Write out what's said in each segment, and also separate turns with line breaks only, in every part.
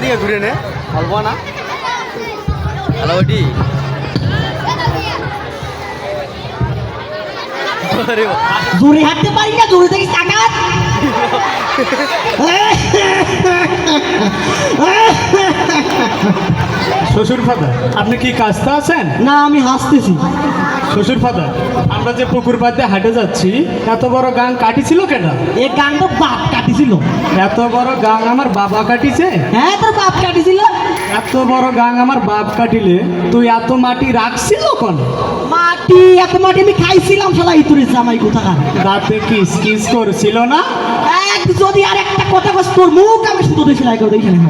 দিয়ে ঘুরে নে অল্প না হ্যালো ওটি
জোরে হাঁটতে পারি না, জোরে থেকে টাকাত
শ্বশুর ফাদার আপনি কি কাজটা আছেন?
না, আমি হাসতেছি।
শ্বশুর ফাদার আমরা যে পুকুর পাড়ে হাঁটে যাচ্ছি, এত বড় গাং কাটিছিল কেন?
এই গান তো বাপ কাটিছিল।
এত বড় গাং আমার বাবা কাটিছে?
হ্যাঁ, তোর বাপ কাটিছিল।
এত বড় গাং আমার বাপ কাটিলে তুই এত মাটি রাখছিল কোন?
মাটি, এত মাটি আমি খাইছিলাম শালা ইতুরে জামাই কোথাকার।
দাঁতে কিস কিস করছিল না?
যদি আর একটা কথা কস তোর মুখ আমি শুধু দিয়ে সেলাই করে দেখি না।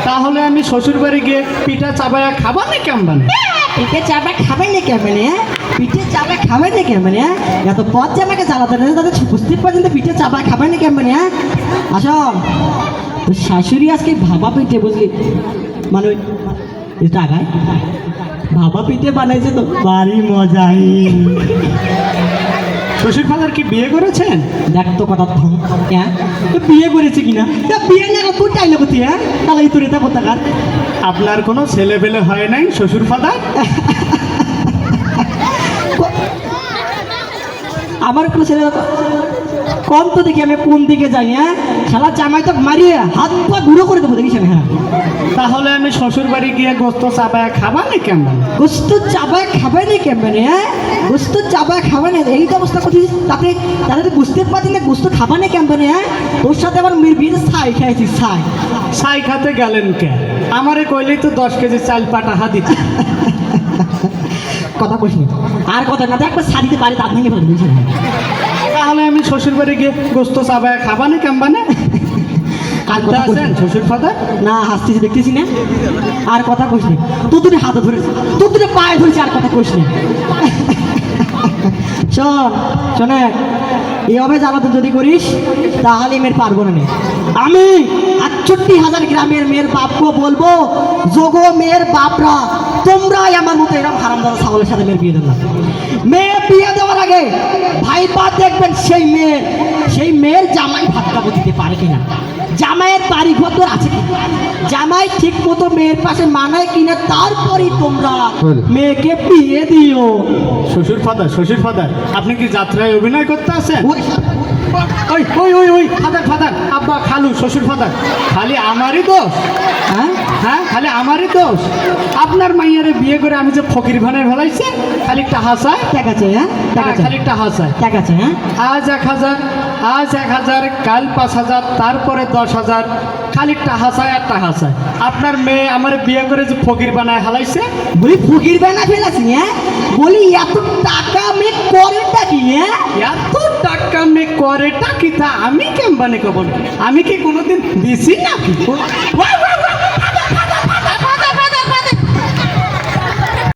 তাহলে আমি শ্বশুর বাড়ি গিয়ে পিঠা চাবায়া খাবার না কেমন?
পিঠে চাপা খাবে না কেমন? পিঠে চাপা খাবে না কেমন? এত পথ যে আমাকে জ্বালাতে না তাদের উপস্থিত পর্যন্ত পিঠে চাপা খাবে না কেমন? আসল তোর শাশুড়ি আজকে ভাবা পিঠে বুঝলি, মানে টাকায় ভাবা পিঠে বানাইছে তো ভারী মজাই।
শ্বশুর ফাদার কি বিয়ে করেছেন?
দেখ তো কথা হ্যাঁ, বিয়ে করেছে কিনা? বিয়ে না তুই চাইলে কোথায়? হ্যাঁ, তাহলে এই তোর এটা কোথাকার?
আপনার কোনো ছেলে পেলে হয় নাই শ্বশুর ফাদার?
আমার কোনো ছেলে কম তো দেখি আমি কোন দিকে যাই। হ্যাঁ, শালা জামাই তো মারিয়ে হাত পা গুঁড়ো করে দেবো দেখিস। হ্যাঁ,
তাহলে আমি শ্বশুর বাড়ি গিয়ে গোস্ত চাবায়া খাবা না কেমন?
গোস্ত চাবায় খাবে না কেমন? হ্যাঁ, গোস্ত চাবায় খাবে না এই তো অবস্থা করছিস, তাতে তাদের বুঝতে পারছি না গোস্ত খাবা না কেমন? হ্যাঁ, তোর সাথে আবার মেয়ের বিয়ে ছাই খাইছিস। ছাই
ছাই খাতে গেলেন কে? আমারে কইলেই তো 10 কেজি চাল পাঠাহা দিতে।
কথা কইস না আর কথা না, একবার শাড়িতে বাড়ি দাঁত ভেঙে ফেলে বুঝলি।
তাহলে আমি শ্বশুর বাড়ি গিয়ে গোস্ত চাবায়া খাবা না কেমন?
আর কথা
আছেন শ্বশুর ফাদার?
না, হাসতেছি দেখতেছি না। আর কথা কইস না, তোর দুটো হাতে ধরেছে, তোর দুটো পায়ে ধরেছে, আর কথা কইস না। শোন শোনে, এইভাবে জ্বালাতে যদি করিস তাহলে মেয়ের পারবো না। আমি ৬৮,০০০ গ্রামের মেয়ের বাপকে বলবো, যোগো মেয়ের বাপরা তোমরাই আমার মতো এরকম হারামদাদা ছাগলের সাথে মেয়ের বিয়ে দেন। মেয়ে বিয়ে দেওয়ার আগে ভাই পা দেখবেন সেই মেয়ের জামাই ভাতটা দিতে পারে কিনা, জামাইয়ের বাড়ি ঘর আছে কি, জামাই ঠিক মতো মেয়ের পাশে মানায় কিনা, তারপরেই তোমরা মেয়েকে বিয়ে দিও।
শ্বশুর ফাদার আপনি কি যাত্রায় অভিনয় করতে আছেন?
ওই
ওই ওই ওই ওই ফাদার ফাদার আব্বা খালু শ্বশুর ফাদার, খালি আমারই দোষ?
হ্যাঁ,
হ্যাঁ, খালি আমারই দোষ? আপনার মাইয়ারে বিয়ে করে আমি যে ফকির ভানের ফেলাইছে, খালি একটা হাসায়।
ঠিক আছে। হ্যাঁ, ঠিক আছে,
খালি একটা হাসায়।
ঠিক আছে। হ্যাঁ,
আজ ১,০০০, কাল ৫,০০০, তারপরে ১০,০০০, খালি একটা হাসায় একটা হাসায়। আপনার মেয়ে আমার বিয়ে করে যে ফকির বানায় হালাইছে।
বলি ফকির বানা ফেলাছি। হ্যাঁ, বলি এত টাকা মেয়ে করেটা কি? হ্যাঁ,
এত টাকা মেয়ে করেটা কি তা আমি কেমবানে কব? আমি কি কোনোদিন দিছি নাকি?